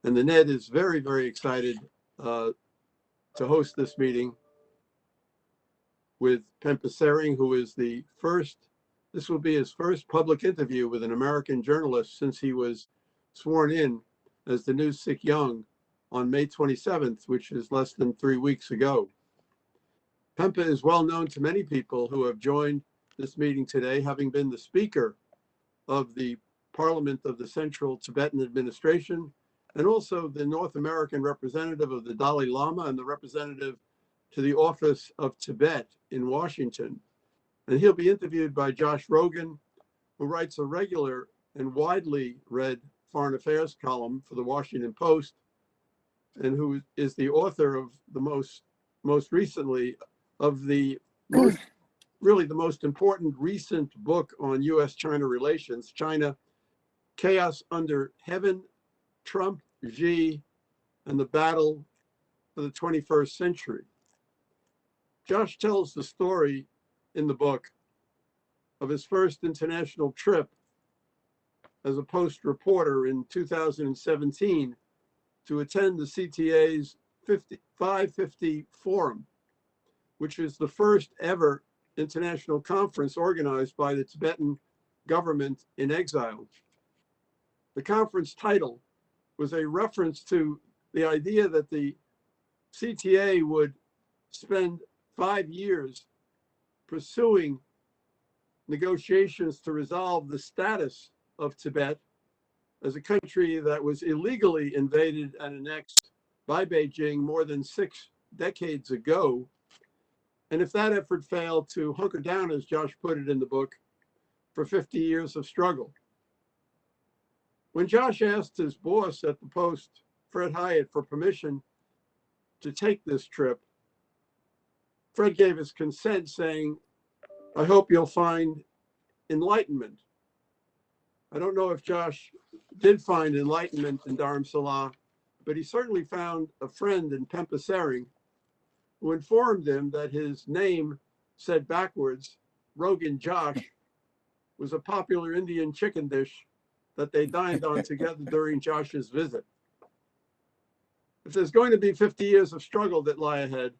And the NED is very, very excited to host this meeting with Penpa Tsering, who is this will be his first public interview with an American journalist since he was sworn in as the new Sikyong on May 27th, which is less than 3 weeks ago. Penpa is well known to many people who have joined this meeting today, having been the speaker of the Parliament of the Central Tibetan Administration, and also the North American representative of the Dalai Lama and the representative to the Office of Tibet in Washington. And he'll be interviewed by Josh Rogin, who writes a regular and widely read foreign affairs column for the Washington Post, and who is the author of the most recently of the really the most important recent book on U.S.-China relations, China, Chaos Under Heaven, Trump, Xi, and the Battle for the 21st Century. Josh tells the story in the book of his first international trip as a Post reporter in 2017 to attend the CTA's 550 Forum, which is the first ever international conference organized by the Tibetan government in exile. The conference title was a reference to the idea that the CTA would spend 5 years pursuing negotiations to resolve the status of Tibet as a country that was illegally invaded and annexed by Beijing more than 6 decades ago. And if that effort failed, to hunker down, as Josh put it in the book, for 50 years of struggle. When Josh asked his boss at the Post, Fred Hyatt, for permission to take this trip, Fred gave his consent, saying, "I hope you'll find enlightenment." I don't know if Josh did find enlightenment in Dharamsala, but he certainly found a friend in Penpa Tsering, who informed him that his name, said backwards, Rogin Josh, was a popular Indian chicken dish that they dined on together during Josh's visit. If there's going to be 50 years of struggle that lie ahead,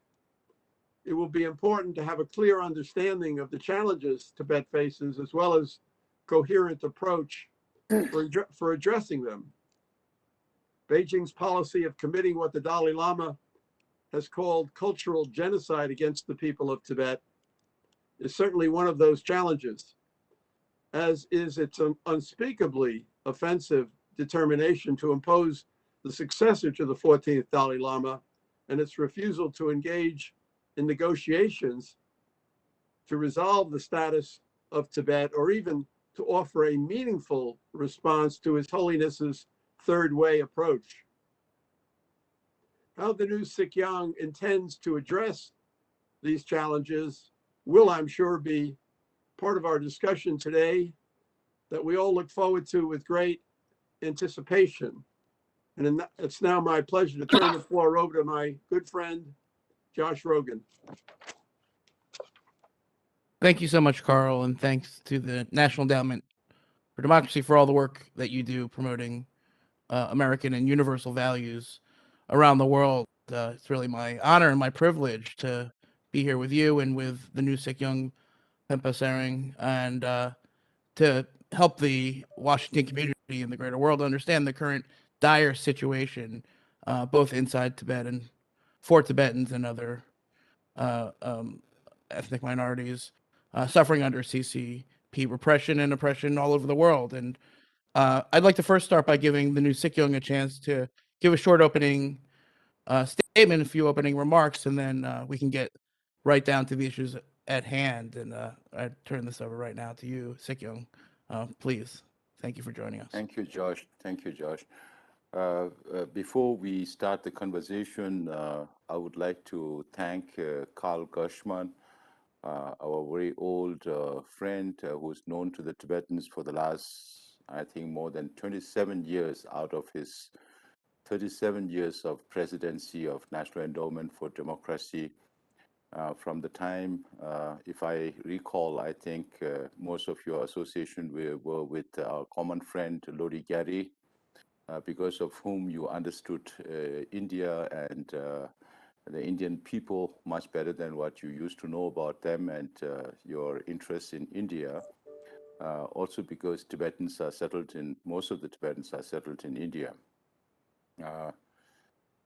it will be important to have a clear understanding of the challenges Tibet faces, as well as coherent approach for addressing them. Beijing's policy of committing what the Dalai Lama has called cultural genocide against the people of Tibet is certainly one of those challenges, as is its unspeakably offensive determination to impose the successor to the 14th Dalai Lama and its refusal to engage in negotiations to resolve the status of Tibet, or even to offer a meaningful response to His Holiness's third way approach. How the new Sikyong intends to address these challenges will, I'm sure, be part of our discussion today that we all look forward to with great anticipation. And it's now my pleasure to turn the floor over to my good friend, Josh Rogin. Thank you so much, Carl, and thanks to the National Endowment for Democracy for all the work that you do promoting American and universal values around the world. It's really my honor and my privilege to be here with you and with the new Sikyong Penpa Tsering, and to help the Washington community and the greater world understand the current dire situation, both inside Tibet and for Tibetans and other ethnic minorities suffering under CCP repression and oppression all over the world. And I'd like to first start by giving the new Sikyong a chance to give a short opening statement, a few opening remarks, and then we can get right down to the issues at hand. And I turn this over right now to you, Sikyong. Please. Thank you for joining us. Thank you, Josh. Thank you, Josh. Before we start the conversation, I would like to thank Carl Gershman, our very old friend who's known to the Tibetans for the last, I think, more than 27 years out of his 37 years of presidency of National Endowment for Democracy. From the time, if I recall, I think most of your association were with our common friend, Lodi Gary, because of whom you understood India and the Indian people much better than what you used to know about them and your interest in India. Also because Tibetans are settled in, most of the Tibetans are settled in India.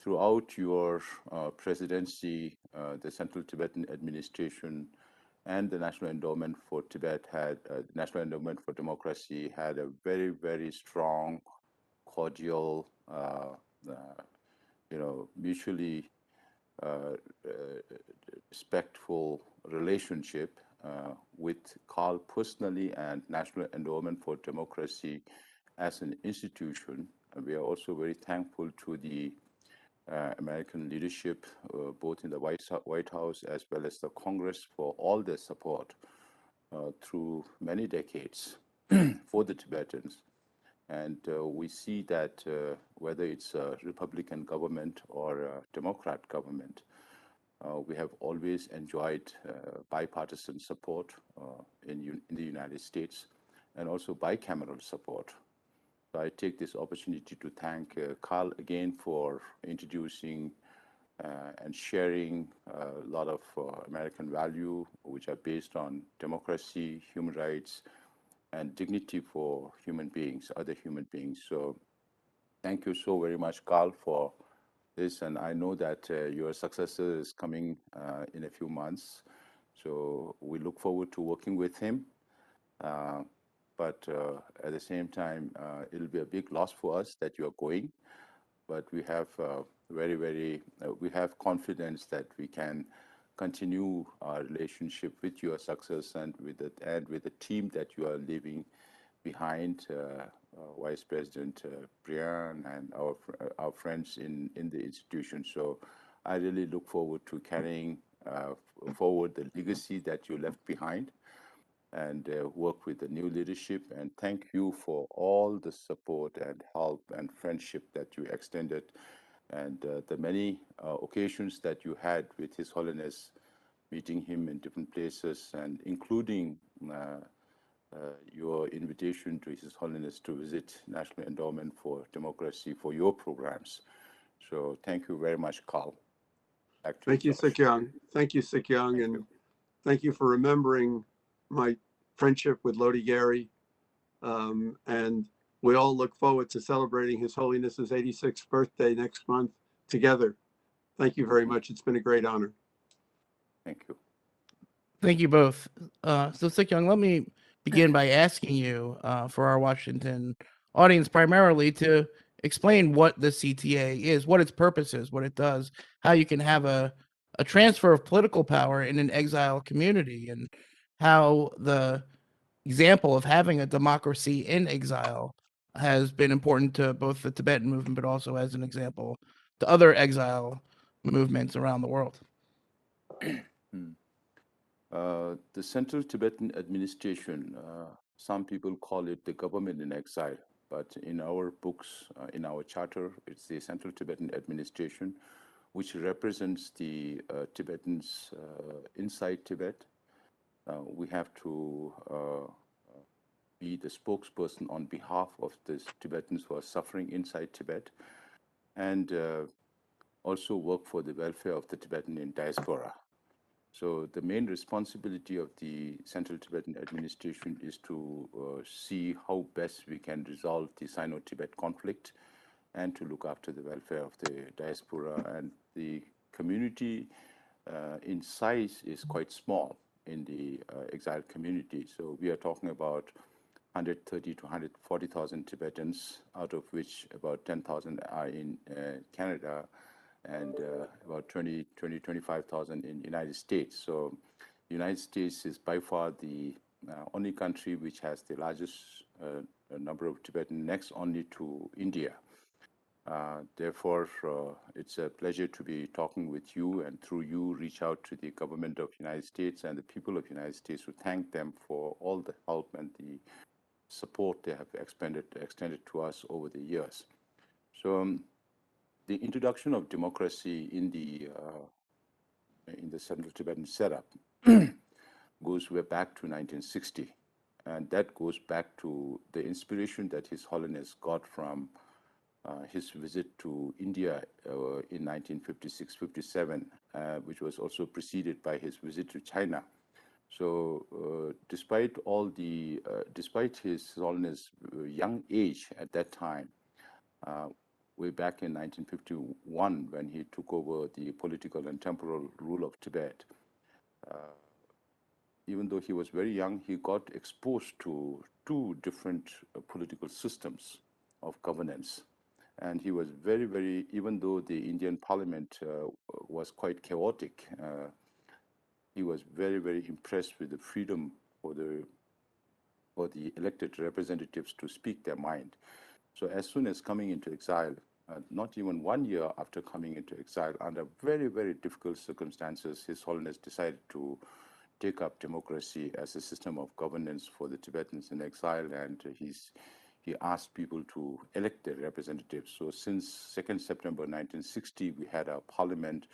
Throughout your presidency, the Central Tibetan Administration and the National Endowment for Tibet had, National Endowment for Democracy had a very, very strong, cordial, mutually respectful relationship with Carl personally and National Endowment for Democracy as an institution. And we are also very thankful to the American leadership, both in the White House as well as the Congress, for all their support through many decades for the Tibetans. And we see that whether it's a Republican government or a Democrat government, we have always enjoyed bipartisan support in the United States and also bicameral support. So I take this opportunity to thank Carl again for introducing and sharing a lot of American value, which are based on democracy, human rights, and dignity for human beings, other human beings. So thank you so very much, Carl, for this. And I know that your successor is coming in a few months. So we look forward to working with him. But at the same time, it'll be a big loss for us that you're going. But we have we have confidence that we can continue our relationship with your success and with the team that you are leaving behind, Vice President Brian and our friends in the institution. So I really look forward to carrying forward the legacy that you left behind and work with the new leadership. And thank you for all the support and help and friendship that you extended and the many occasions that you had with His Holiness, meeting him in different places and including your invitation to His Holiness to visit National Endowment for Democracy for your programs. So thank you very much, Carl. Back to Thank you, Josh. Sikyong. Thank you, Sikyong, and thank you for remembering my friendship with Lodi Gary. And we all look forward to celebrating His Holiness's 86th birthday next month together. Thank you very much. It's been a great honor. Thank you. Thank you both. So Sikyong, let me begin by asking you, for our Washington audience primarily, to explain what the CTA is, what its purpose is, what it does, how you can have a transfer of political power in an exile community, and how the example of having a democracy in exile has been important to both the Tibetan movement, but also as an example to other exile movements around the world. The Central Tibetan Administration, some people call it the government in exile, but in our books, in our charter, it's the Central Tibetan Administration, which represents the Tibetans inside Tibet. We have to be the spokesperson on behalf of the Tibetans who are suffering inside Tibet, and also work for the welfare of the Tibetan in diaspora. So the main responsibility of the Central Tibetan Administration is to see how best we can resolve the Sino-Tibet conflict and to look after the welfare of the diaspora. And the community in size is quite small in the exile community. So we are talking about 130 to 140,000 Tibetans, out of which about 10,000 are in Canada, and about 25,000 in the United States. So the United States is by far the only country which has the largest number of Tibetans, next only to India. Therefore, it's a pleasure to be talking with you, and through you reach out to the government of the United States and the people of the United States to thank them for all the help and the support they have extended to us over the years. So the introduction of democracy in the Central Tibetan setup goes way back to 1960, and that goes back to the inspiration that His Holiness got from his visit to India in 1956-57, which was also preceded by his visit to China. So, despite His Holiness' young age at that time, way back in 1951, when he took over the political and temporal rule of Tibet, even though he was very young, he got exposed to two different political systems of governance. And he was very, very, even though the Indian parliament was quite chaotic, he was very, very impressed with the freedom for the elected representatives to speak their mind. So as soon as coming into exile, not even 1 year after coming into exile, under very, very difficult circumstances, His Holiness decided to take up democracy as a system of governance for the Tibetans in exile, and he asked people to elect their representatives. So since 2nd September 1960, we had a parliament.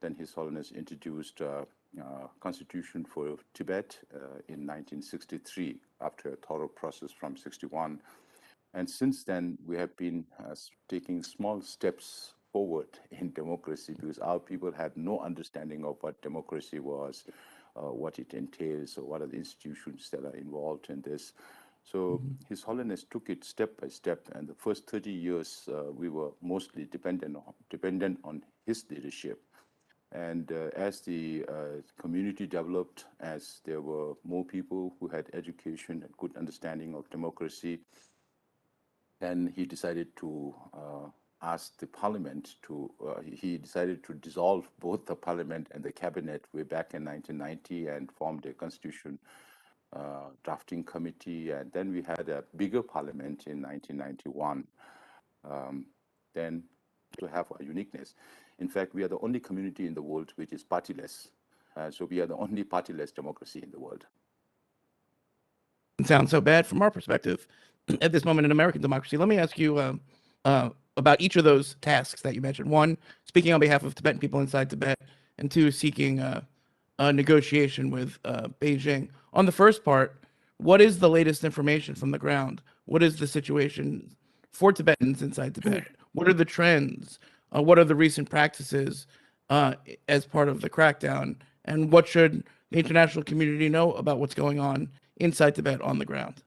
Then His Holiness introduced a constitution for Tibet in 1963, after a thorough process from 61. And since then, we have been taking small steps forward in democracy, because our people had no understanding of what democracy was, what it entails, or what are the institutions that are involved in this. So His Holiness took it step by step, and the first 30 years we were mostly dependent on his leadership. And as the community developed, as there were more people who had education and good understanding of democracy, then he decided to ask the parliament to, he decided to dissolve both the parliament and the cabinet way back in 1990, and formed a constitution drafting committee. And then we had a bigger parliament in 1991. Then to have a uniqueness. In fact, we are the only community in the world which is partyless. So we are the only partyless democracy in the world. It sounds so bad from our perspective at this moment in American democracy. Let me ask you about each of those tasks that you mentioned. One, speaking on behalf of Tibetan people inside Tibet, and two, seeking a negotiation with Beijing. On the first part, what is the latest information from the ground? What is the situation for Tibetans inside Tibet? What are the trends? What are the recent practices as part of the crackdown? And what should the international community know about what's going on inside Tibet on the ground?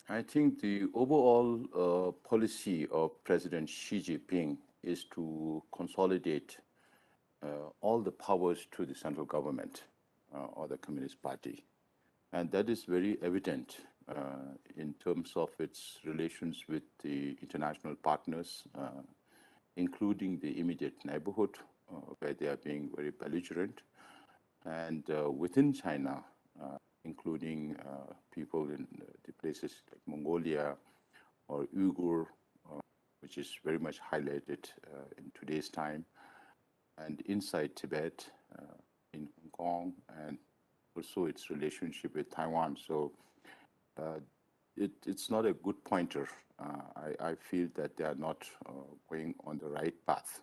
I think the overall policy of President Xi Jinping is to consolidate all the powers to the central government or the Communist Party. And that is very evident in terms of its relations with the international partners, including the immediate neighborhood, where they are being very belligerent, and within China, including people in the places like Mongolia or Uyghur, which is very much highlighted in today's time, and inside Tibet, in Hong Kong, and also its relationship with Taiwan. So it's not a good pointer. I feel that they are not going on the right path.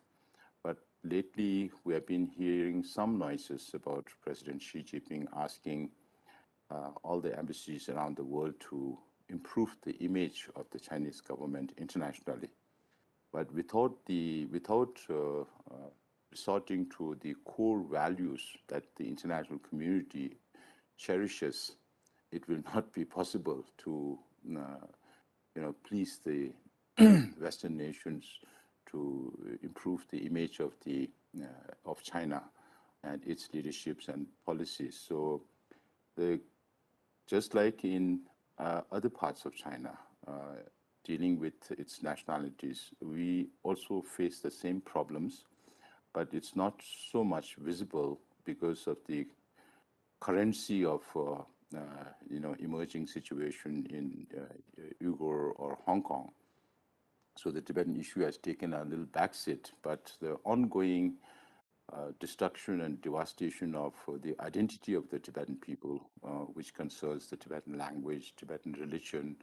But lately, we have been hearing some noises about President Xi Jinping asking all the embassies around the world to improve the image of the Chinese government internationally. But without resorting to the core values that the international community cherishes, it will not be possible to please the Western nations to improve the image of China and its leaderships and policies. So just like in other parts of China, dealing with its nationalities, we also face the same problems, but it's not so much visible because of the currency of emerging situation in Uyghur or Hong Kong. So the Tibetan issue has taken a little backseat, but the ongoing destruction and devastation of the identity of the Tibetan people, which concerns the Tibetan language, Tibetan religion,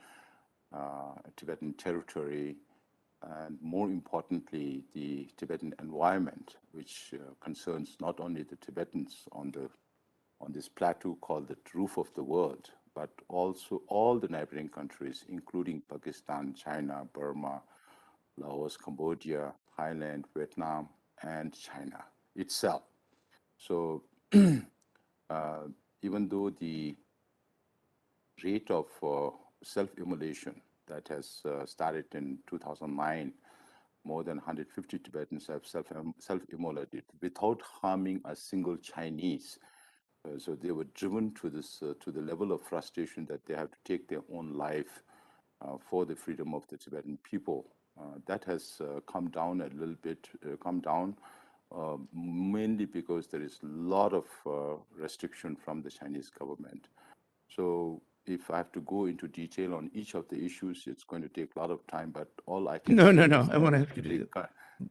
Tibetan territory, and more importantly, the Tibetan environment, which concerns not only the Tibetans on this plateau called the roof of the world, but also all the neighboring countries, including Pakistan, China, Burma, Laos, Cambodia, Thailand, Vietnam, and China itself. So even though the rate of self-immolation that has started in 2009, more than 150 Tibetans have self-immolated without harming a single Chinese. So they were driven to this to the level of frustration that they have to take their own life for the freedom of the Tibetan people. That has come down a little bit, mainly because there is a lot of restriction from the Chinese government. So if I have to go into detail on each of the issues, it's going to take a lot of time, but all I can No, say no, no. is I won't ask you to do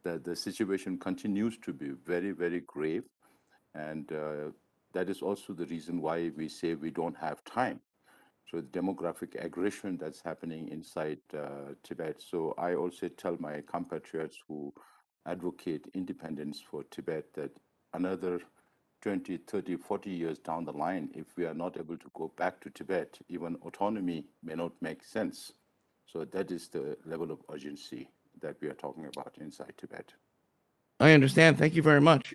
that the situation continues to be very, very grave. And that is also the reason why we say we don't have time. So the demographic aggression that's happening inside Tibet. So I also tell my compatriots who advocate independence for Tibet that another 20, 30, 40 years down the line, if we are not able to go back to Tibet, even autonomy may not make sense. So that is the level of urgency that we are talking about inside Tibet. I understand. Thank you very much.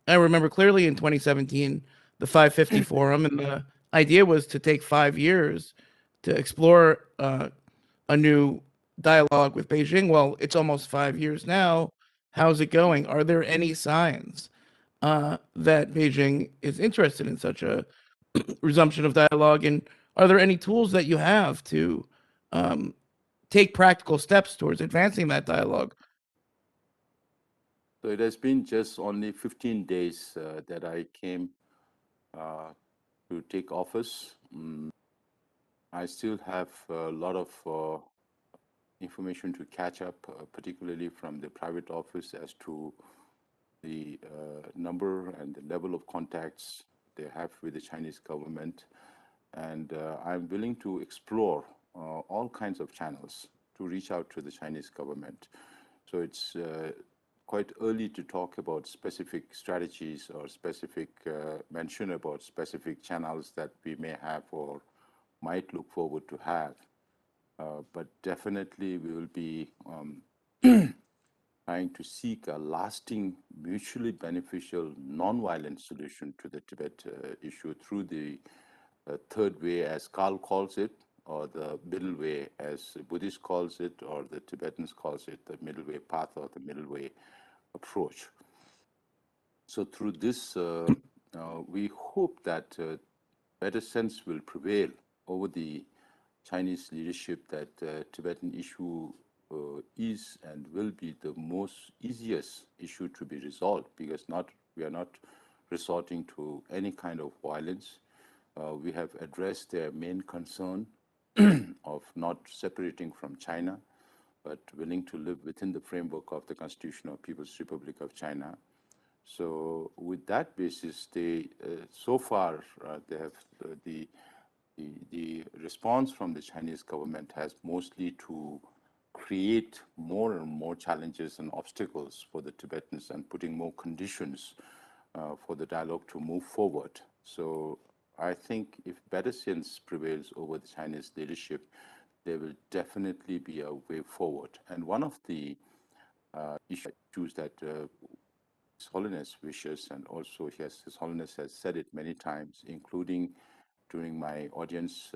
I remember clearly in 2017, the 550 forum, and the idea was to take 5 years to explore a new dialogue with Beijing. Well, it's almost 5 years now. How's it going? Are there any signs that Beijing is interested in such a resumption of dialogue? And are there any tools that you have to take practical steps towards advancing that dialogue? So it has been just only 15 days that I came to take office. I still have a lot of information to catch up, particularly from the private office as to the number and the level of contacts they have with the Chinese government. And I'm willing to explore all kinds of channels to reach out to the Chinese government. So it's quite early to talk about specific strategies or specific mention about specific channels that we may have or might look forward to have. But definitely we will be trying to seek a lasting, mutually beneficial, non-violent solution to the Tibet issue through the third way, as Carl calls it, or the middle way, as Buddhists calls it, or the Tibetans calls it, the middle way path or the middle way approach. So through this, we hope that better sense will prevail over the Chinese leadership that Tibetan issue is and will be the most easiest issue to be resolved, because we are not resorting to any kind of violence. We have addressed their main concern of not separating from China, but willing to live within the framework of the Constitution of People's Republic of China. So with that basis, they so far they have the response from the Chinese government has mostly to create more and more challenges and obstacles for the Tibetans and putting more conditions for the dialogue to move forward. So I think if better sense prevails over the Chinese leadership, there will definitely be a way forward. And one of the issues that His Holiness wishes, and also His Holiness has said it many times, including during my audience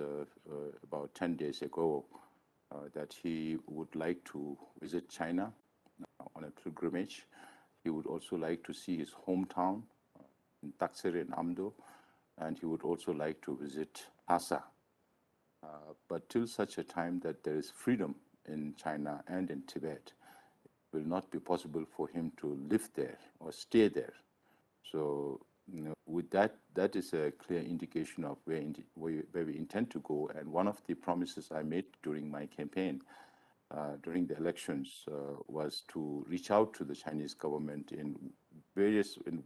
about 10 days ago, that he would like to visit China on a pilgrimage. He would also like to see his hometown in Taksir in Amdo, and he would also like to visit Lhasa. But till such a time that there is freedom in China and in Tibet, it will not be possible for him to live there or stay there. So, with that, that is a clear indication of where we intend to go. And one of the promises I made during my campaign, during the elections, was to reach out to the Chinese government in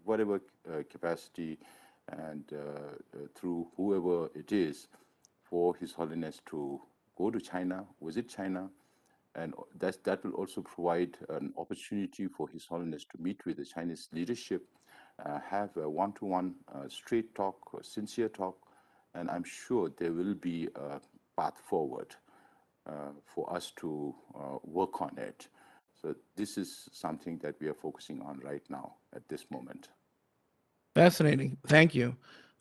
whatever capacity and through whoever it is, for His Holiness to go to China, visit China, and that will also provide an opportunity for His Holiness to meet with the Chinese leadership, have a one-to-one straight talk, sincere talk, and I'm sure there will be a path forward for us to work on it. So this is something that we are focusing on right now at this moment. Fascinating. Thank you.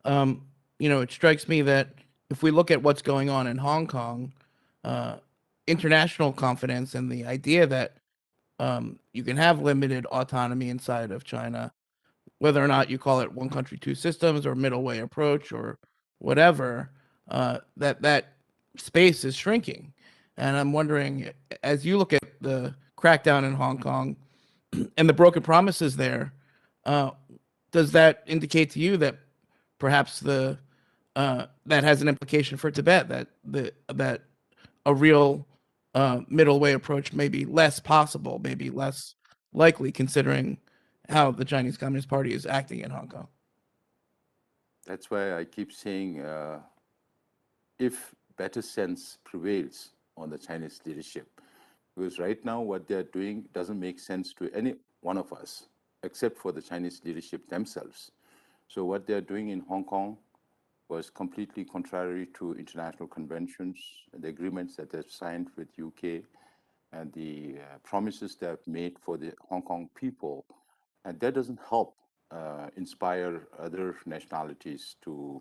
It strikes me that if we look at what's going on in Hong Kong, uh, international confidence and the idea that you can have limited autonomy inside of China, whether or not you call it one country, two systems or middle way approach or whatever, that space is shrinking. And I'm wondering, as you look at the crackdown in Hong Kong and the broken promises there, uh, does that indicate to you that perhaps that has an implication for Tibet, that a real middle way approach may be less possible, maybe less likely, considering how the Chinese Communist Party is acting in Hong Kong? That's why I keep saying, if better sense prevails on the Chinese leadership, because right now what they're doing doesn't make sense to any one of us, except for the Chinese leadership themselves. So what they're doing in Hong Kong was completely contrary to international conventions and the agreements that they've signed with UK and the promises they've made for the Hong Kong people. And that doesn't help inspire other nationalities to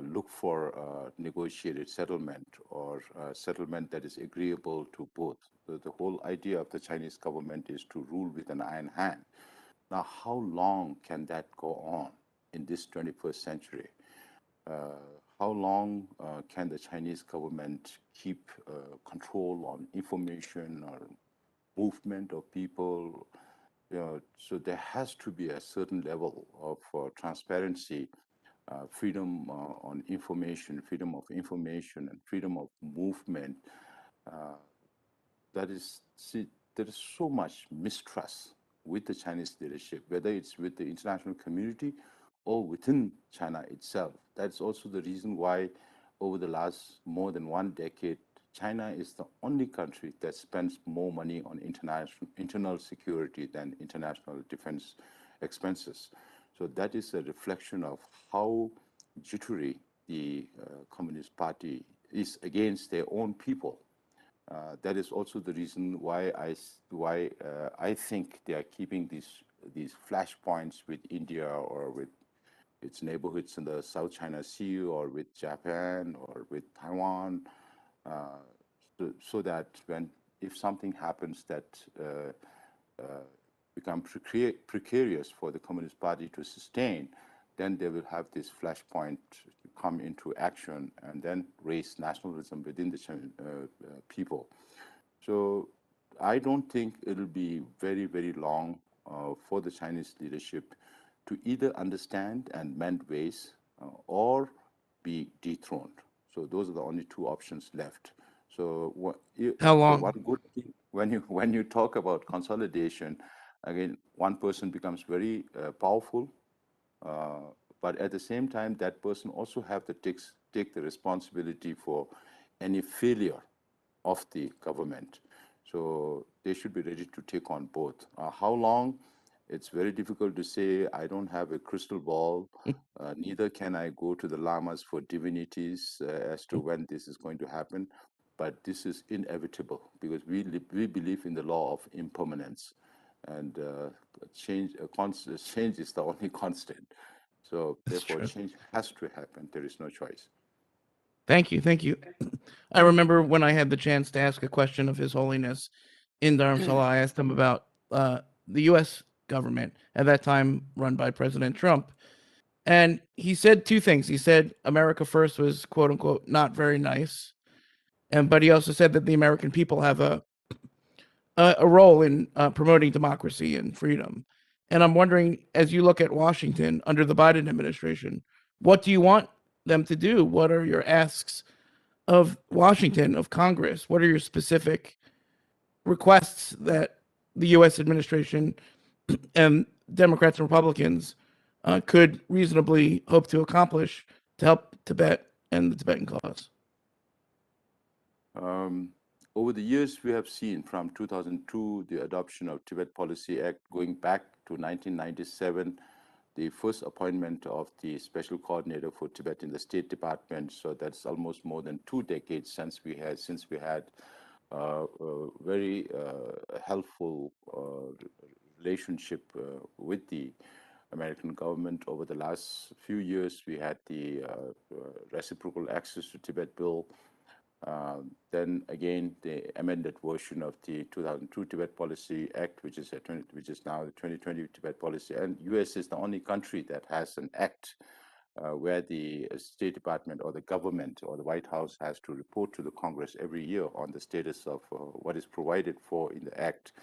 look for negotiated settlement or settlement that is agreeable to both. The whole idea of the Chinese government is to rule with an iron hand. Now, how long can that go on in this 21st century? How long can the Chinese government keep control on information or movement of people? So there has to be a certain level of transparency, freedom on information, freedom of information, and freedom of movement. Uh, there is so much mistrust with the Chinese leadership, whether it's with the international community or within China itself. That's also the reason why over the last more than one decade, China is the only country that spends more money on internal security than international defense expenses. So that is a reflection of how jittery the Communist Party is against their own people. That is also the reason why I think they are keeping these flashpoints with India or with its neighborhoods in the South China Sea or with Japan or with Taiwan, uh, so that if something happens that become precarious for the Communist Party to sustain, then they will have this flashpoint to come into action and then raise nationalism within the people. So I don't think it'll be very, very long for the Chinese leadership to either understand and mend ways or be dethroned. So those are the only two options left. So How the long? one good thing when you talk about consolidation, again, one person becomes very powerful, uh, but at the same time, that person also have to take the responsibility for any failure of the government. So they should be ready to take on both. How long? It's very difficult to say. I don't have a crystal ball. Neither can I go to the lamas for divinities as to when this is going to happen. But this is inevitable because we believe in the law of impermanence, and change is the only constant. So That's therefore, true. change has to happen. There is no choice. Thank you. Thank you. I remember when I had the chance to ask a question of His Holiness in Dharamsala, I asked him about the U.S. government at that time run by President Trump. And he said two things. He said America First was, quote unquote, not very nice. But he also said that the American people have a role in promoting democracy and freedom. And I'm wondering, as you look at Washington under the Biden administration, what do you want them to do? What are your asks of Washington, of Congress? What are your specific requests that the U.S. administration and Democrats and Republicans could reasonably hope to accomplish to help Tibet and the Tibetan cause? Um, Over the years, we have seen from 2002, the adoption of Tibet Policy Act, going back to 1997, the first appointment of the special coordinator for Tibet in the State Department. So that's almost more than 2 decades since we had very helpful relationship with the American government. Over the last few years, we had the reciprocal access to Tibet bill. Then again, the amended version of the 2002 Tibet Policy Act, which is now the 2020 Tibet Policy. And U.S. is the only country that has an act where the State Department or the government or the White House has to report to the Congress every year on the status of what is provided for in the act.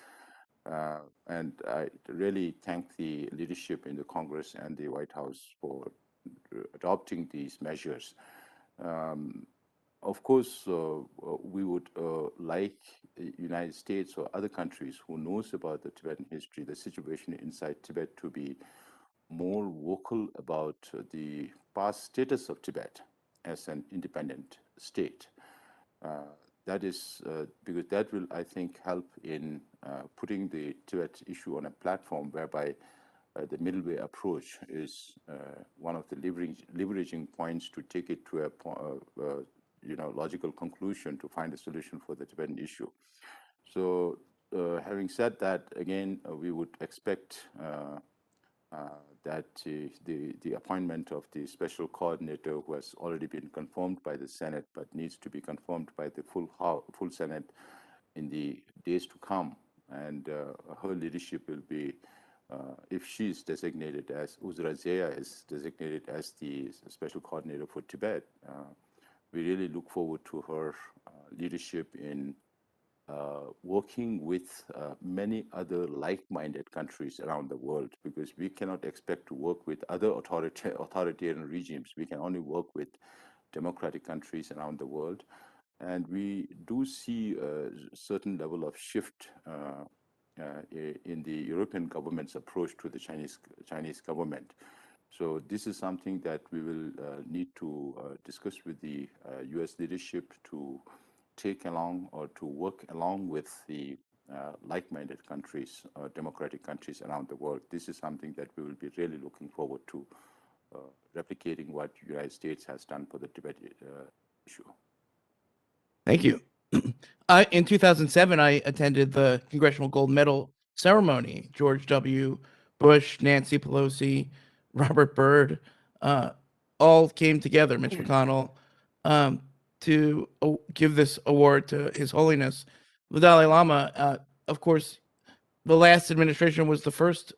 And I really thank the leadership in the Congress and the White House for adopting these measures. Of course, we would like the United States or other countries who knows about the Tibetan history, the situation inside Tibet, to be more vocal about the past status of Tibet as an independent state. That is because that will, I think, help in putting the Tibet issue on a platform whereby the middle way approach is one of the leveraging points to take it to a logical conclusion to find a solution for the Tibetan issue. So, having said that, again, we would expect that the appointment of the special coordinator, who has already been confirmed by the Senate but needs to be confirmed by the full Senate in the days to come, and her leadership will be, if she is designated as Uzra Zeya is designated as the special coordinator for Tibet, we really look forward to her leadership in working with many other like-minded countries around the world, because we cannot expect to work with other authoritarian regimes. We can only work with democratic countries around the world. And we do see a certain level of shift in the European government's approach to the Chinese government. So this is something that we will need to discuss with the U.S. leadership to take along or to work along with the like-minded countries, democratic countries around the world. This is something that we will be really looking forward to replicating what the United States has done for the Tibet issue. Thank you. In 2007, I attended the Congressional Gold Medal ceremony. George W. Bush, Nancy Pelosi, Robert Byrd, all came together, Mitch McConnell, to give this award to His Holiness the Dalai Lama. Of course, the last administration was the first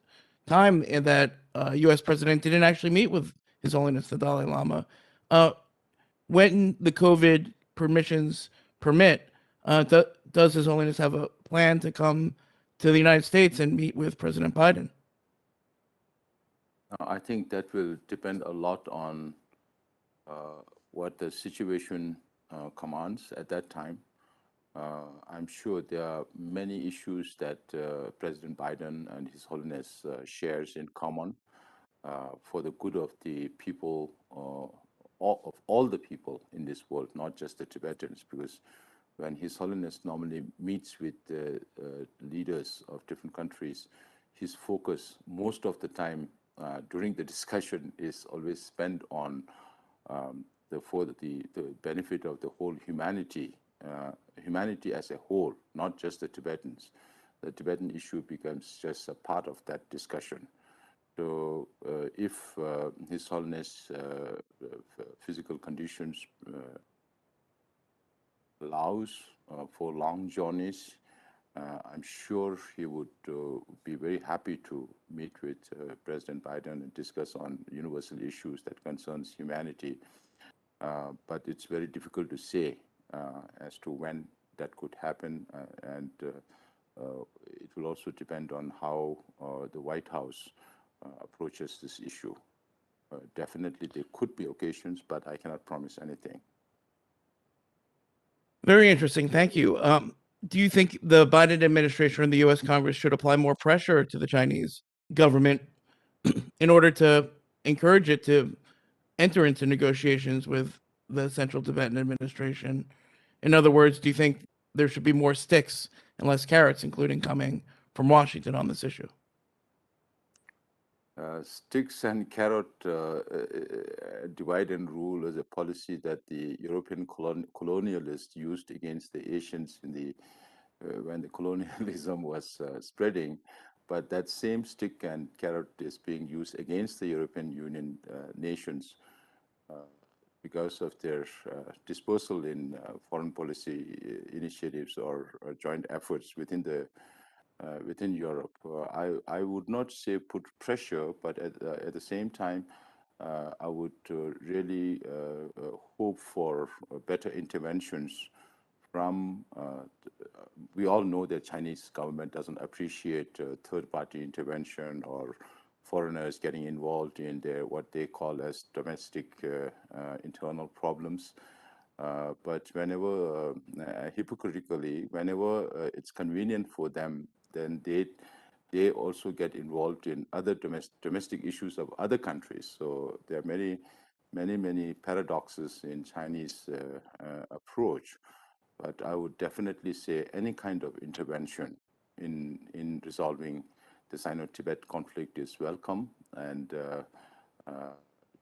time that a U.S. president didn't actually meet with His Holiness the Dalai Lama. When the COVID permissions permit, does His Holiness have a plan to come to the United States and meet with President Biden? I think that will depend a lot on what the situation commands at that time. I'm sure there are many issues that President Biden and His Holiness shares in common for the good of the people, of all the people in this world, not just the Tibetans, because when His Holiness normally meets with leaders of different countries, his focus most of the time during the discussion is always spent on the benefit of the whole humanity, humanity as a whole, not just the Tibetans. The Tibetan issue becomes just a part of that discussion. So if His Holiness physical conditions allows for long journeys, I'm sure he would be very happy to meet with President Biden and discuss on universal issues that concerns humanity. But it's very difficult to say as to when that could happen, and it will also depend on how the White House approaches this issue. Definitely there could be occasions, but I cannot promise anything. Very interesting. Thank you. Do you think the Biden administration and the U.S. Congress should apply more pressure to the Chinese government in order to encourage it to enter into negotiations with the Central Tibetan Administration? In other words, do you think there should be more sticks and less carrots, including coming from Washington on this issue? Sticks and carrot divide and rule is a policy that the European colonialists used against the Asians in the when the colonialism was spreading. But that same stick and carrot is being used against the European Union nations because of their dispersal in foreign policy initiatives or joint efforts within Europe. I would not say put pressure, but at the same time, I would really hope for better interventions from. We all know that Chinese government doesn't appreciate third-party intervention or foreigners getting involved in their what they call as domestic internal problems. But whenever, hypocritically, whenever it's convenient for them, then they also get involved in other domestic issues of other countries. So there are many paradoxes in Chinese approach. But I would definitely say any kind of intervention in resolving the Sino-Tibet conflict is welcome, and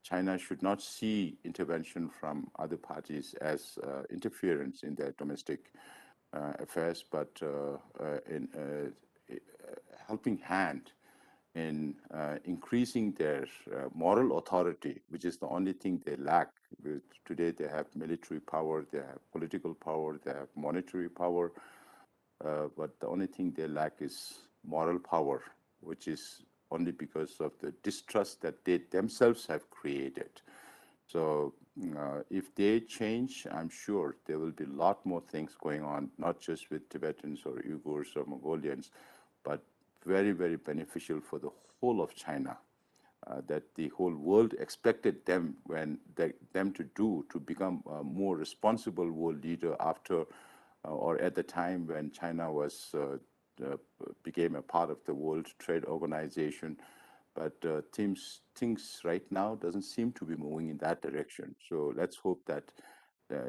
China should not see intervention from other parties as interference in their domestic affairs, but in helping hand in increasing their moral authority, which is the only thing they lack. Today they have military power, they have political power, they have monetary power, but the only thing they lack is moral power, which is only because of the distrust that they themselves have created. So if they change, I'm sure there will be a lot more things going on, not just with Tibetans or Uyghurs or Mongolians, but very beneficial for the whole of China. That the whole world expected them to become a more responsible world leader after or at the time when China became a part of the World Trade Organization. But things right now doesn't seem to be moving in that direction. So let's hope that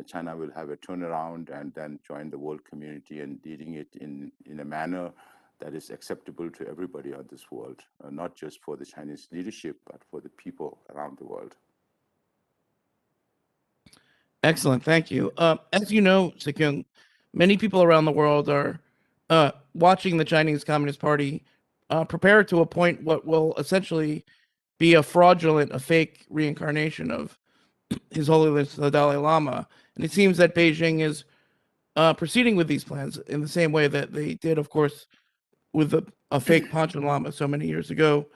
China will have a turnaround and then join the world community and leading it in a manner that is acceptable to everybody on this world, not just for the Chinese leadership, but for the people around the world. Excellent, thank you. As you know, Sikyong, many people around the world are watching the Chinese Communist Party prepare to appoint what will essentially be a fake reincarnation of His Holiness the Dalai Lama. And it seems that Beijing is proceeding with these plans in the same way that they did, of course, with a fake Panchen Lama so many years ago.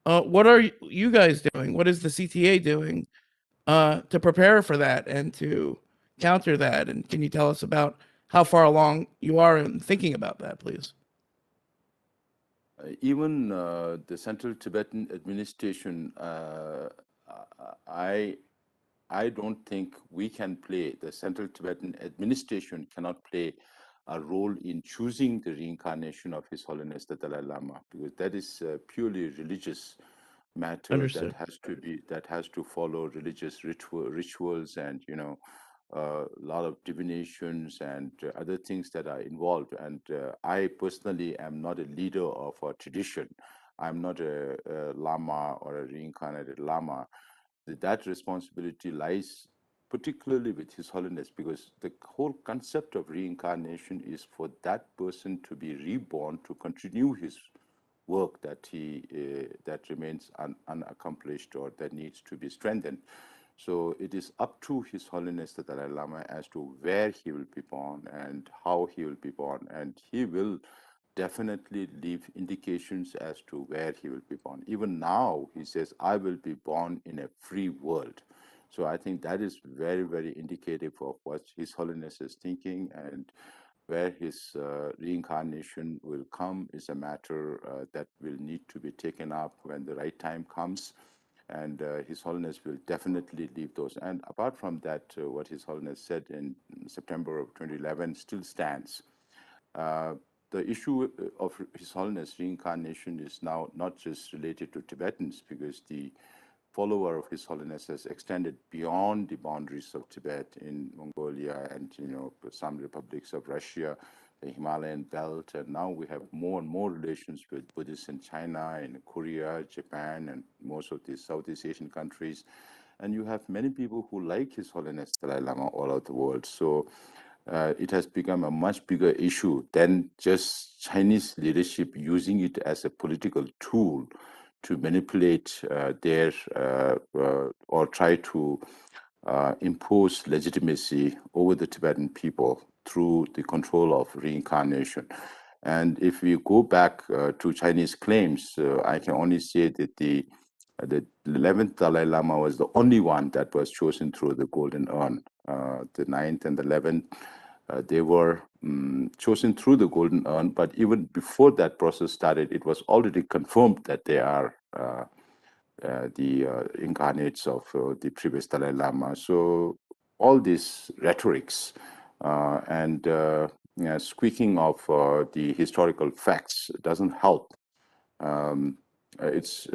What are you guys doing? What is the CTA doing to prepare for that and to counter that? And can you tell us about how far along you are in thinking about that, please? Even the Central Tibetan Administration, I don't think we can play, the Central Tibetan Administration cannot play a role in choosing the reincarnation of His Holiness the Dalai Lama, because that is purely religious matter. Understood. That has to follow religious rituals and a lot of divinations and other things that are involved. And I personally am not a leader of a tradition. I'm not a lama or a reincarnated lama. That responsibility lies particularly with His Holiness, because the whole concept of reincarnation is for that person to be reborn to continue his work that remains unaccomplished or that needs to be strengthened. So it is up to His Holiness the Dalai Lama as to where he will be born and how he will be born, and he will definitely leave indications as to where he will be born. Even now, he says, I will be born in a free world. So I think that is very indicative of what His Holiness is thinking, and where his reincarnation will come is a matter that will need to be taken up when the right time comes. And His Holiness will definitely leave those. And apart from that, what His Holiness said in September of 2011 still stands. The issue of His Holiness reincarnation is now not just related to Tibetans, because the follower of His Holiness has extended beyond the boundaries of Tibet in Mongolia and some republics of Russia the Himalayan belt, and now we have more and more relations with Buddhists in China, in Korea, Japan, and most of the Southeast Asian countries. And you have many people who like His Holiness Dalai Lama all over the world. So it has become a much bigger issue than just Chinese leadership using it as a political tool to manipulate or try to impose legitimacy over the Tibetan people through the control of reincarnation. And if we go back to Chinese claims, I can only say that the 11th Dalai Lama was the only one that was chosen through the golden urn. The 9th and the 11th, they were chosen through the golden urn, but even before that process started, it was already confirmed that they are the incarnates of the previous Dalai Lama. So all these rhetorics and squeaking of the historical facts doesn't help. It's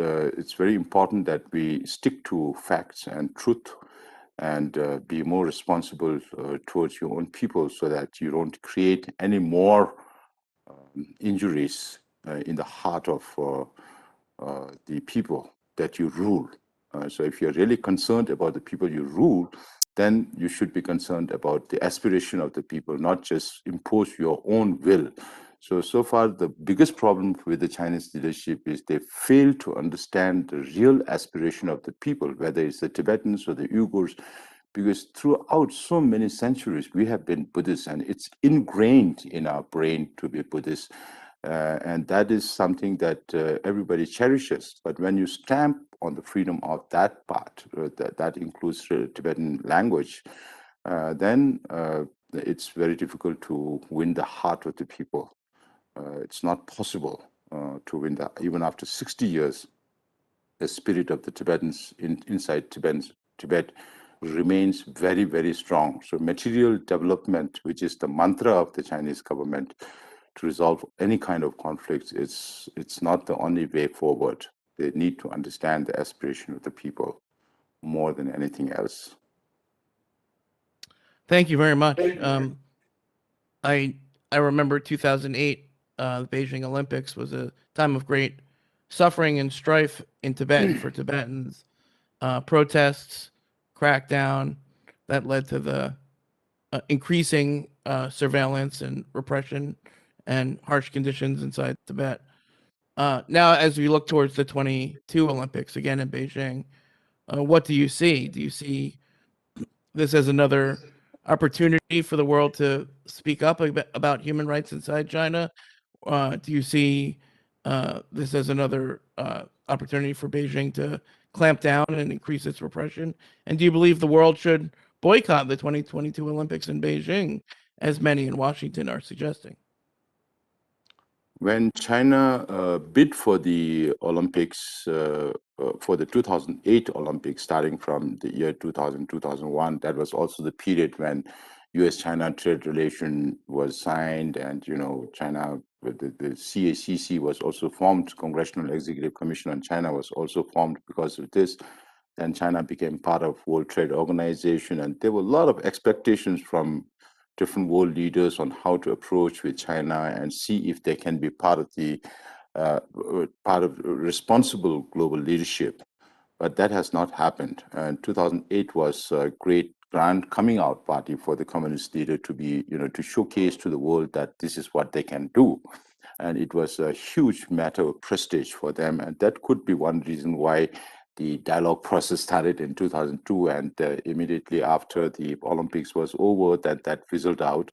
very important that we stick to facts and truth and be more responsible towards your own people so that you don't create any more injuries in the heart of the people that you rule. So if you're really concerned about the people you rule, then you should be concerned about the aspiration of the people, not just impose your own will. So far, the biggest problem with the Chinese leadership is they fail to understand the real aspiration of the people, whether it's the Tibetans or the Uyghurs, because throughout so many centuries, we have been Buddhists, and it's ingrained in our brain to be Buddhist. And that is something that everybody cherishes. But when you stamp on the freedom of that part, that includes Tibetan language, then it's very difficult to win the heart of the people. It's not possible to win that. Even after 60 years, the spirit of the Tibetans inside Tibet remains very, very strong. So material development, which is the mantra of the Chinese government to resolve any kind of conflicts, it's not the only way forward. They need to understand the aspiration of the people more than anything else. Thank you very much. I remember 2008, the Beijing Olympics was a time of great suffering and strife in Tibet and for Tibetans. Protests, crackdown that led to the increasing surveillance and repression and harsh conditions inside Tibet. Now, as we look towards the 22 Olympics again in Beijing, what do you see? Do you see this as another opportunity for the world to speak up about human rights inside China? Do you see this as another opportunity for Beijing to clamp down and increase its repression? And do you believe the world should boycott the 2022 Olympics in Beijing, as many in Washington are suggesting? When China bid for the Olympics, for the 2008 Olympics, starting from the year 2000, 2001, that was also the period when U.S.-China trade relation was signed, and China, the CACC was also formed. Congressional Executive Commission on China was also formed because of this. Then China became part of World Trade Organization, and there were a lot of expectations from different world leaders on how to approach with China and see if they can be part of responsible global leadership. But that has not happened. And 2008 was a great grand coming out party for the communist leader to be, to showcase to the world that this is what they can do. And it was a huge matter of prestige for them. And that could be one reason why the dialogue process started in 2002, and immediately after the Olympics was over, that fizzled out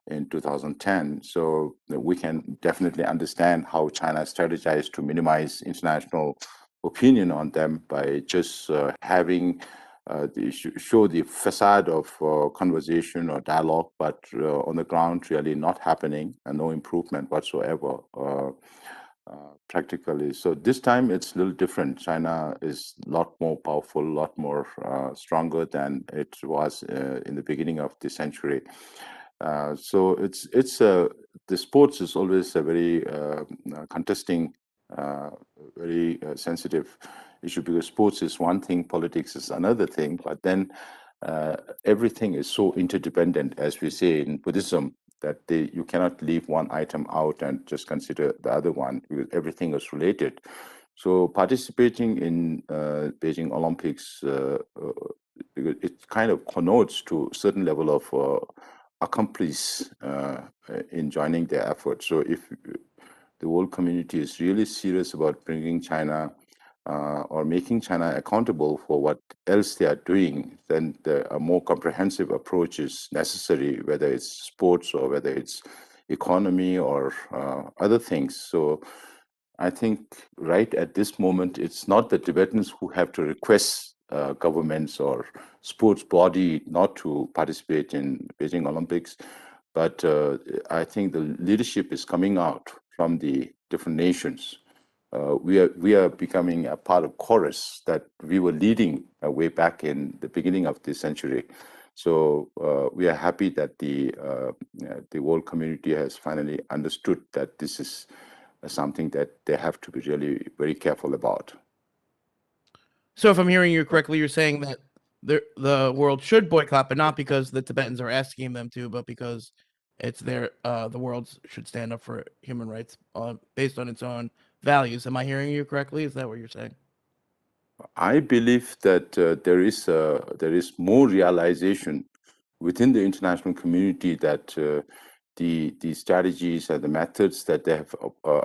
in 2010. So we can definitely understand how China strategized to minimize international opinion on them by just having show the facade of conversation or dialogue, but on the ground really not happening and no improvement whatsoever. Practically. So this time it's a little different. China is a lot more powerful, a lot more stronger than it was in the beginning of the century. So it's the sports is always a very contesting, very sensitive issue, because sports is one thing, politics is another thing. But then everything is so interdependent, as we say in Buddhism, that you cannot leave one item out and just consider the other one, because everything is related. So participating in Beijing Olympics, it kind of connotes to a certain level of accomplice in joining their effort. So if the world community is really serious about bringing China or making China accountable for what else they are doing, then a more comprehensive approach is necessary, whether it's sports or whether it's economy or other things. So I think right at this moment, it's not the Tibetans who have to request governments or sports body not to participate in Beijing Olympics, but I think the leadership is coming out from the different nations. We are becoming a part of chorus that we were leading way back in the beginning of this century. So we are happy that the world community has finally understood that this is something that they have to be really very careful about. So if I'm hearing you correctly, you're saying that the world should boycott, but not because the Tibetans are asking them to, but because it's the world should stand up for human rights based on its own values. Am I hearing you correctly? Is that what you're saying? I believe that there is more realization within the international community that the strategies and the methods that they have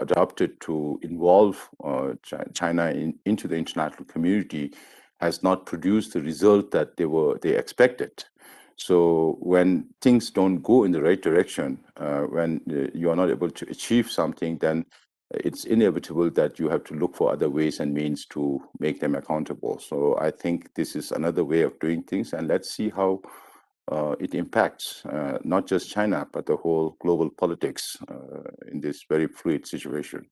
adopted to involve China into the international community has not produced the result that they expected. So when things don't go in the right direction, when you are not able to achieve something, then it's inevitable that you have to look for other ways and means to make them accountable. So I think this is another way of doing things, and let's see how it impacts not just China, but the whole global politics in this very fluid situation.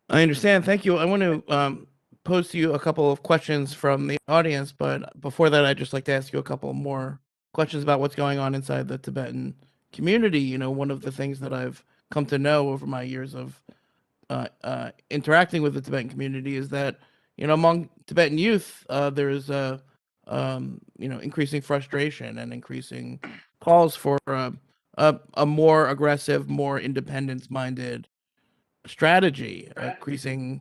I understand. Thank you. I want to pose to you a couple of questions from the audience, but before that, I'd just like to ask you a couple more questions about what's going on inside the Tibetan community. You know, one of the things that I've come to know over my years of interacting with the Tibetan community is that, you know, among Tibetan youth, there's increasing frustration and increasing calls for a more aggressive, more independence-minded strategy, increasing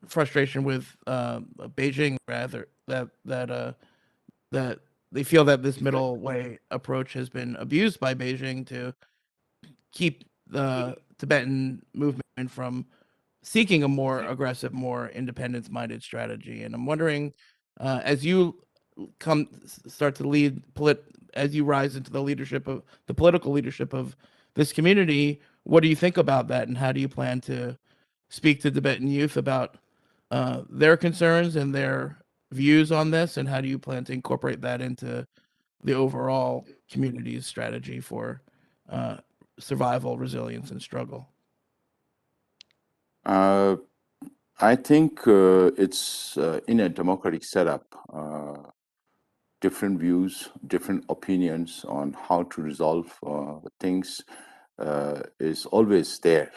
frustration with Beijing, rather that they feel that this middle way approach has been abused by Beijing to keep the Tibetan movement from seeking a more aggressive, more independence-minded strategy. And I'm wondering, as you start to lead as you rise into the leadership of the political leadership of this community, what do you think about that, and how do you plan to speak to Tibetan youth about their concerns and their views on this, and how do you plan to incorporate that into the overall community's strategy for survival, resilience, and struggle? I think it's in a democratic setup. Different views, different opinions on how to resolve things is always there.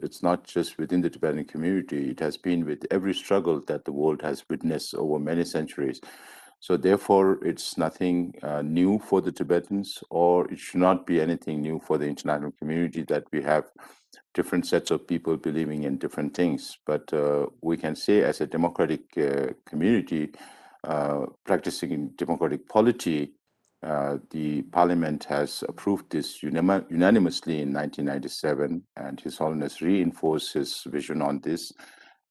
It's not just within the Tibetan community. It has been with every struggle that the world has witnessed over many centuries. So therefore, it's nothing new for the Tibetans, or it should not be anything new for the international community that we have different sets of people believing in different things. But we can say as a democratic community, practicing in democratic polity, the parliament has approved this unanimously in 1997, and His Holiness reinforced his vision on this.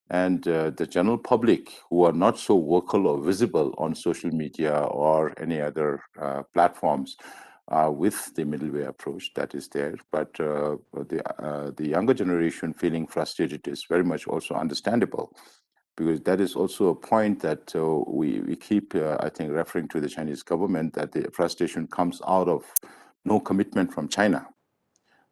And the general public, who are not so vocal or visible on social media or any other platforms, with the middle way approach that is there. But the younger generation feeling frustrated is very much also understandable, because that is also a point that we keep, I think, referring to the Chinese government, that the frustration comes out of no commitment from China.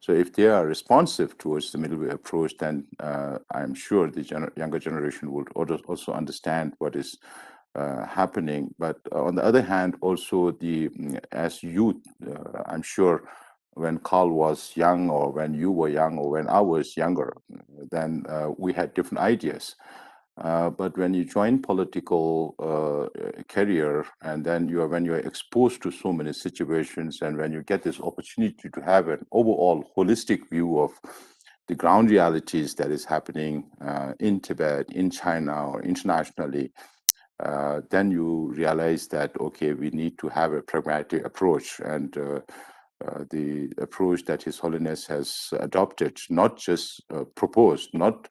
So if they are responsive towards the middle way approach, then I'm sure the younger generation would also understand what is happening. But on the other hand, also as youth, I'm sure when Carl was young, or when you were young, or when I was younger, then we had different ideas. But when you join political career, and then when you're exposed to so many situations, and when you get this opportunity to have an overall holistic view of the ground realities that is happening in Tibet, in China, or internationally, then you realize that, okay, we need to have a pragmatic approach, and the approach that His Holiness has adopted, not just proposed, not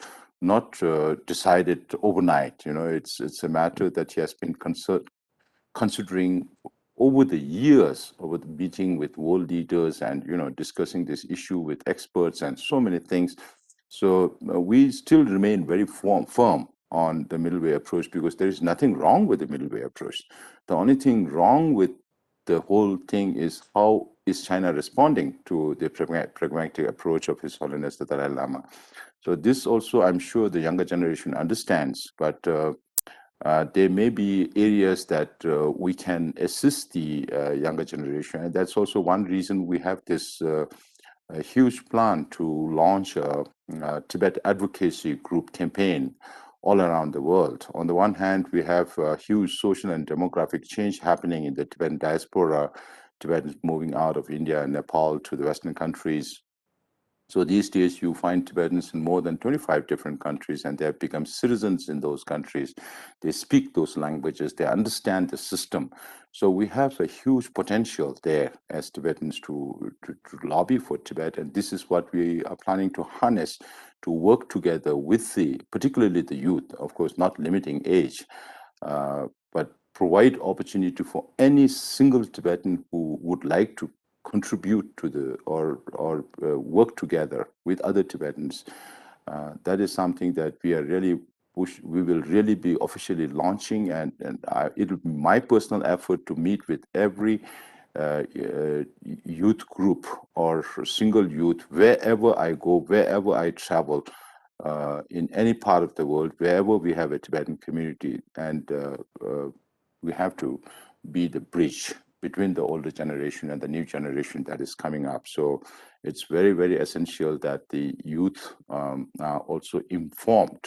decided overnight. It's a matter that he has been considering over the years, over the meeting with world leaders, and discussing this issue with experts and so many things. So we still remain very firm on the middle way approach, because there is nothing wrong with the middle way approach. The only thing wrong with the whole thing is how is China responding to the pragmatic approach of His Holiness the Dalai Lama. So this also, I'm sure the younger generation understands, but there may be areas that we can assist the younger generation. And that's also one reason we have this a huge plan to launch a Tibet advocacy group campaign all around the world. On the one hand, we have a huge social and demographic change happening in the Tibetan diaspora. Tibetans moving out of India and Nepal to the Western countries. So these days, you find Tibetans in more than 25 different countries, and they have become citizens in those countries. They speak those languages, they understand the system. So we have a huge potential there as Tibetans to lobby for Tibet, and this is what we are planning to harness, to work together with particularly the youth, of course, not limiting age, but provide opportunity for any single Tibetan who would like to contribute to or work together with other Tibetans. That is something that we will really be officially launching, and it will be my personal effort to meet with every youth group or single youth wherever I go, wherever I travel, in any part of the world, wherever we have a Tibetan community, and we have to be the bridge between the older generation and the new generation that is coming up. So it's very, very essential that the youth are also informed.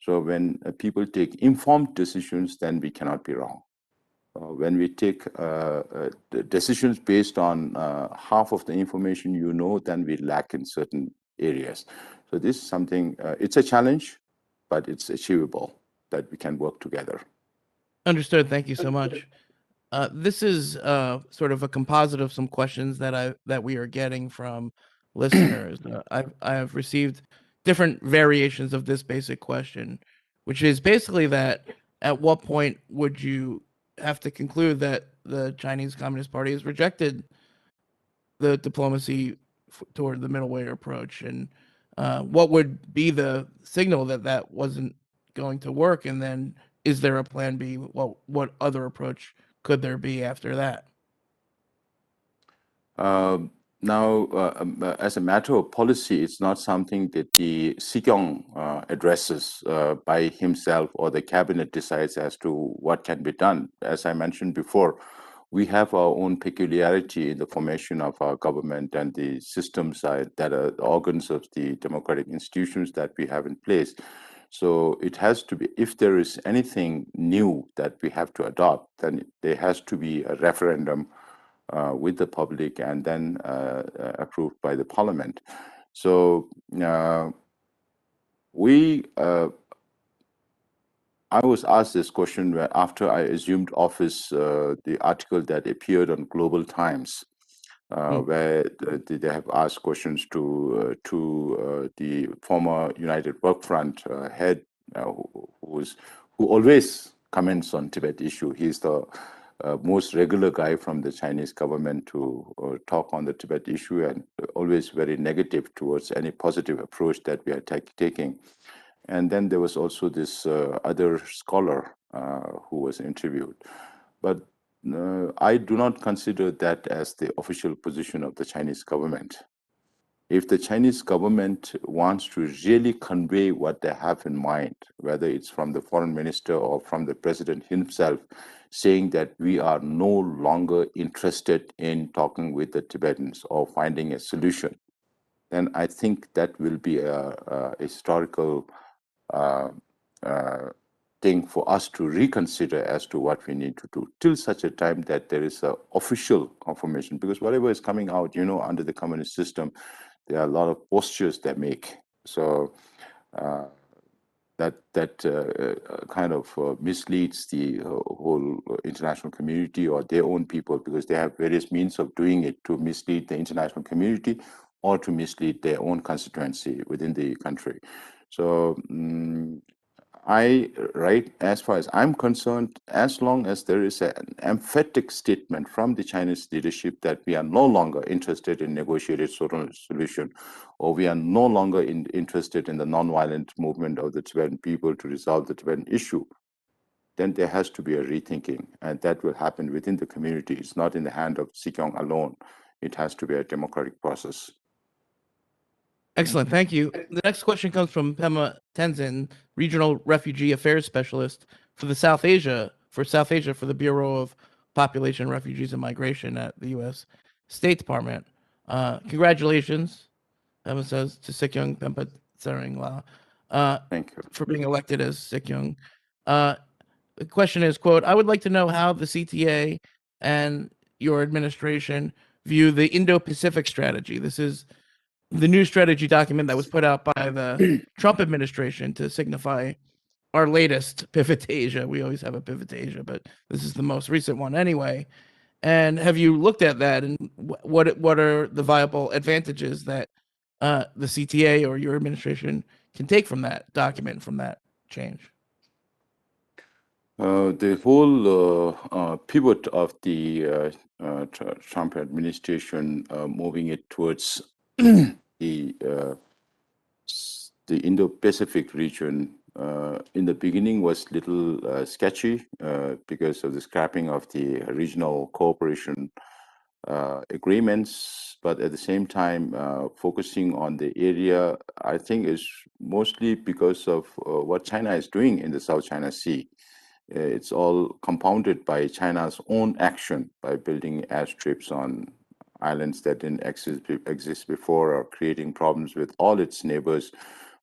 So when people take informed decisions, then we cannot be wrong. When we take decisions based on half of the information then we lack in certain areas. So this is something, it's a challenge, but it's achievable that we can work together. Understood. Thank you so much. This is sort of a composite of some questions that we are getting from listeners. I have received different variations of this basic question, which is basically that at what point would you have to conclude that the Chinese Communist Party has rejected the diplomacy toward the middle way approach, and what would be the signal that wasn't going to work, and then is there a plan B? What other approach could there be after that? Now, as a matter of policy, it's not something that the Sikyong addresses by himself, or the cabinet decides as to what can be done. As I mentioned before, we have our own peculiarity in the formation of our government and the systems that are the organs of the democratic institutions that we have in place. So it has to be, if there is anything new that we have to adopt, then there has to be a referendum with the public, and then approved by the parliament. So I was asked this question after I assumed office, the article that appeared on Global Times, where they have asked questions to the former United Workfront head, who always comments on Tibet issue. He's the most regular guy from the Chinese government to talk on the Tibet issue, and always very negative towards any positive approach that we are taking. And then there was also this other scholar who was interviewed. But I do not consider that as the official position of the Chinese government. If the Chinese government wants to really convey what they have in mind, whether it's from the foreign minister or from the president himself, saying that we are no longer interested in talking with the Tibetans or finding a solution, then I think that will be a historical thing for us to reconsider as to what we need to do till such a time that there is a official confirmation. Because whatever is coming out, under the communist system, there are a lot of postures they make. So that kind of misleads the whole international community or their own people, because they have various means of doing it to mislead the international community or to mislead their own constituency within the country. So as far as I'm concerned, as long as there is an emphatic statement from the Chinese leadership that we are no longer interested in negotiated solution, or we are no longer interested in the non-violent movement of the Tibetan people to resolve the Tibetan issue, then there has to be a rethinking, and that will happen within the community. It's not in the hand of Sikyong alone. It has to be a democratic process. Excellent, thank you. The next question comes from Penpa Tsering, Regional Refugee Affairs Specialist for South Asia for the Bureau of Population, Refugees, and Migration at the U.S. State Department. Congratulations, Penpa says, to Sikyong Penpa Tsering Thank you. for being elected as Sikyong. The question is, quote, I would like to know how the CTA and your administration view the Indo-Pacific strategy. This is the new strategy document that was put out by the Trump administration to signify our latest pivot to Asia. We always have a pivot to Asia, but this is the most recent one anyway. And have you looked at that, and what are the viable advantages that the CTA or your administration can take from that document, from that change? The whole pivot of the Trump administration, moving it towards the Indo-Pacific region, in the beginning was little sketchy because of the scrapping of the regional cooperation agreements, but at the same time focusing on the area, I think is mostly because of what China is doing in the South China Sea. It's all compounded by China's own action by building airstrips on islands that didn't exist before, or creating problems with all its neighbors,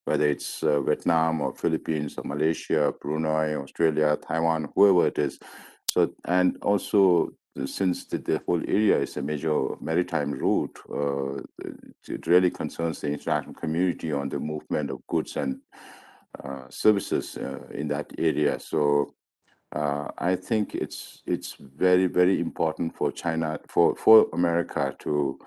whether it's Vietnam or Philippines or Malaysia, Brunei, Australia, Taiwan, whoever it is. So, and also since the whole area is a major maritime route, it really concerns the international community on the movement of goods and services in that area. So I think it's very, very important for China, for America to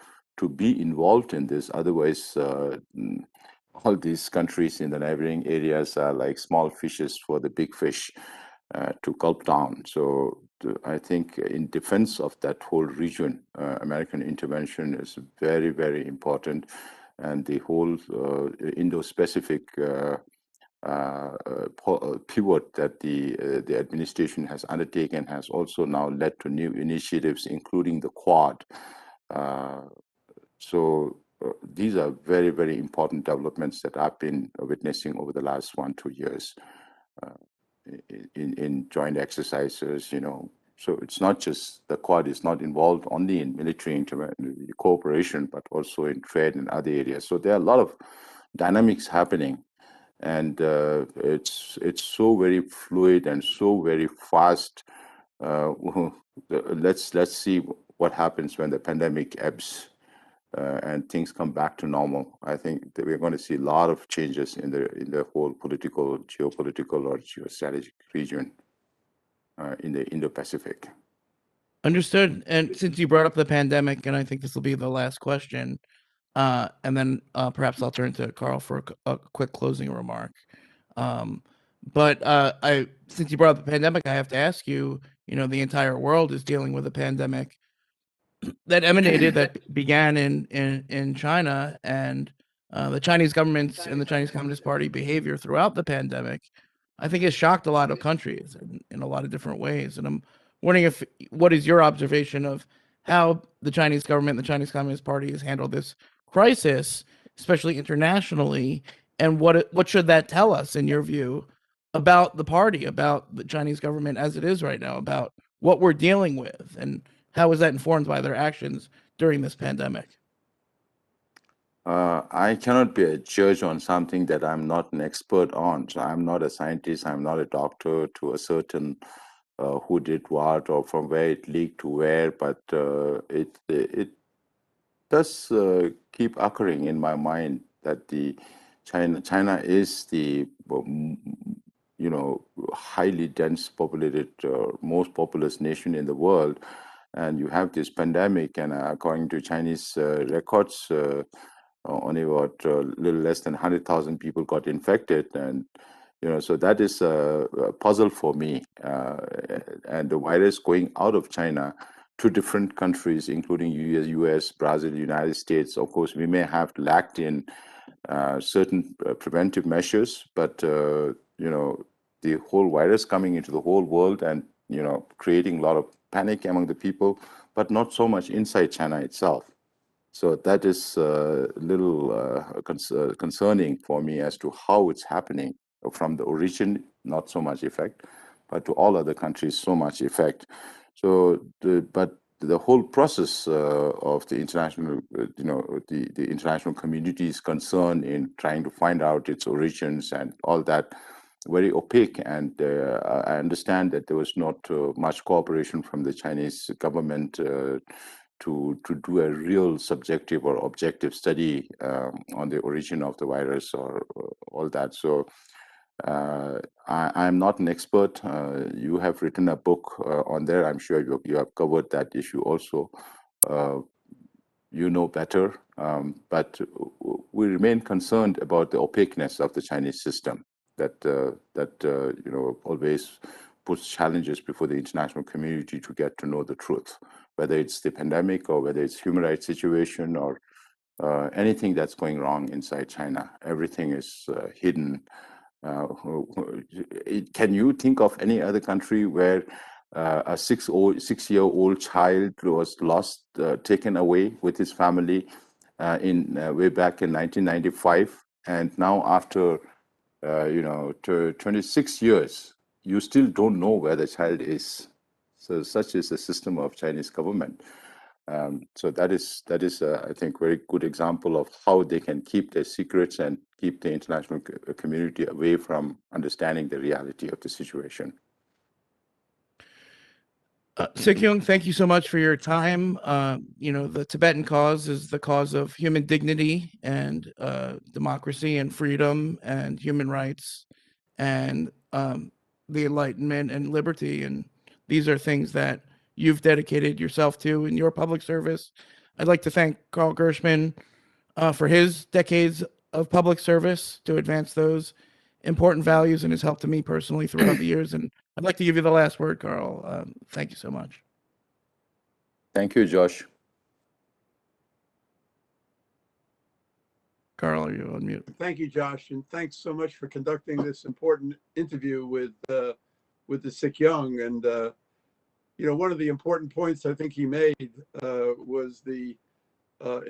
be involved in this. Otherwise, all these countries in the neighboring areas are like small fishes for the big fish to gulp down. So I think in defense of that whole region, American intervention is very, very important, and the whole Indo-Pacific pivot that the administration has undertaken has also now led to new initiatives, including the Quad. So these are very, very important developments that I've been witnessing over the last 1-2 years in joint exercises. So it's not just the Quad is not involved only in military cooperation, but also in trade and other areas. So there are a lot of dynamics happening. And it's so very fluid and so very fast. Let's see what happens when the pandemic ebbs and things come back to normal. I think that we're going to see a lot of changes in the whole political, geopolitical, or geostrategic region in the Indo-Pacific. Understood. And since you brought up the pandemic, and I think this will be the last question, and then perhaps I'll turn to Carl for a quick closing remark. But since you brought up the pandemic, I have to ask you, the entire world is dealing with a pandemic that began in China, and the Chinese government's and the Chinese Communist Party behavior throughout the pandemic, I think has shocked a lot of countries in a lot of different ways. And I'm wondering what is your observation of how the Chinese government, the Chinese Communist Party has handled this crisis, especially internationally, and what should that tell us, in your view, about the party, about the Chinese government as it is right now, about what we're dealing with, and how is that informed by their actions during this pandemic? I cannot be a judge on something that I'm not an expert on. So I'm not a scientist, I'm not a doctor to ascertain who did what or from where it leaked to where, but it does keep occurring in my mind that China is the highly dense populated, most populous nation in the world, and you have this pandemic, and according to Chinese records, only about a little less than 100,000 people got infected, and so that is a puzzle for me. And the virus going out of China to different countries, including US, Brazil, United States. Of course, we may have lacked in certain preventive measures, but the whole virus coming into the whole world and creating a lot of panic among the people, but not so much inside China itself. So that is a little concerning for me as to how it's happening from the origin, not so much effect, but to all other countries, so much effect. So, but the whole process of the international, the international community's concern in trying to find out its origins and all that, very opaque. And I understand that there was not much cooperation from the Chinese government to do a real subjective or objective study on the origin of the virus or all that. So I'm not an expert. You have written a book on there. I'm sure you have covered that issue also. You know better, but we remain concerned about the opaqueness of the Chinese system that always puts challenges before the international community to get to know the truth, whether it's the pandemic or whether it's human rights situation or anything that's going wrong inside China. Everything is hidden. Can you think of any other country where a 6-year-old child was lost, taken away with his family way back in 1995, and now after 26 years, you still don't know where the child is? So such is the system of Chinese government. So that is I think, very good example of how they can keep their secrets and keep the international community away from understanding the reality of the situation. Sikyong, thank you so much for your time. The Tibetan cause is the cause of human dignity and democracy and freedom and human rights and the Enlightenment and liberty. And these are things that you've dedicated yourself to in your public service. I'd like to thank Carl Gershman for his decades of public service to advance those important values and his help to me personally throughout the years. And I'd like to give you the last word, Carl. Thank you so much. Thank you, Josh. Carl, are you on mute? Thank you, Josh, and thanks so much for conducting this important interview with the Sikyong. And one of the important points I think he made was the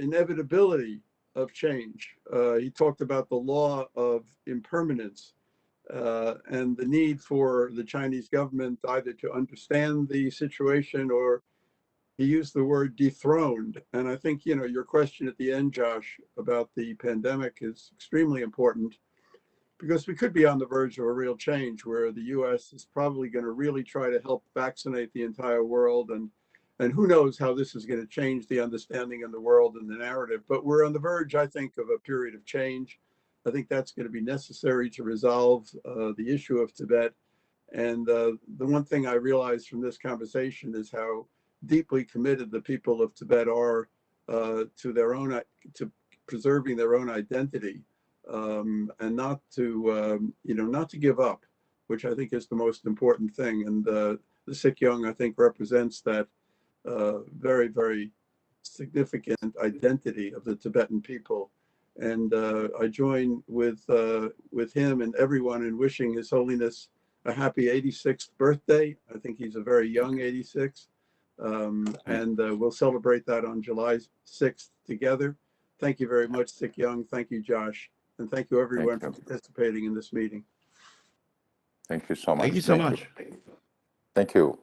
inevitability of change. He talked about the law of impermanence and the need for the Chinese government either to understand the situation, or he used the word dethroned. And I think, your question at the end, Josh, about the pandemic is extremely important, because we could be on the verge of a real change where the US is probably going to really try to help vaccinate the entire world. And who knows how this is going to change the understanding in the world and the narrative. But we're on the verge, I think, of a period of change. I think that's going to be necessary to resolve the issue of Tibet. And the one thing I realized from this conversation is how deeply committed the people of Tibet are to preserving their own identity, and not to give up, which I think is the most important thing. And the Sikyong, I think, represents that very, very significant identity of the Tibetan people. And I join with him and everyone in wishing His Holiness a happy 86th birthday. I think he's a very young 86. And we'll celebrate that on July 6th together. Thank you very much, Sikyong. Thank you, Josh. And thank you, everyone, for participating in this meeting. Thank you so much. Thank you so much. Thank you.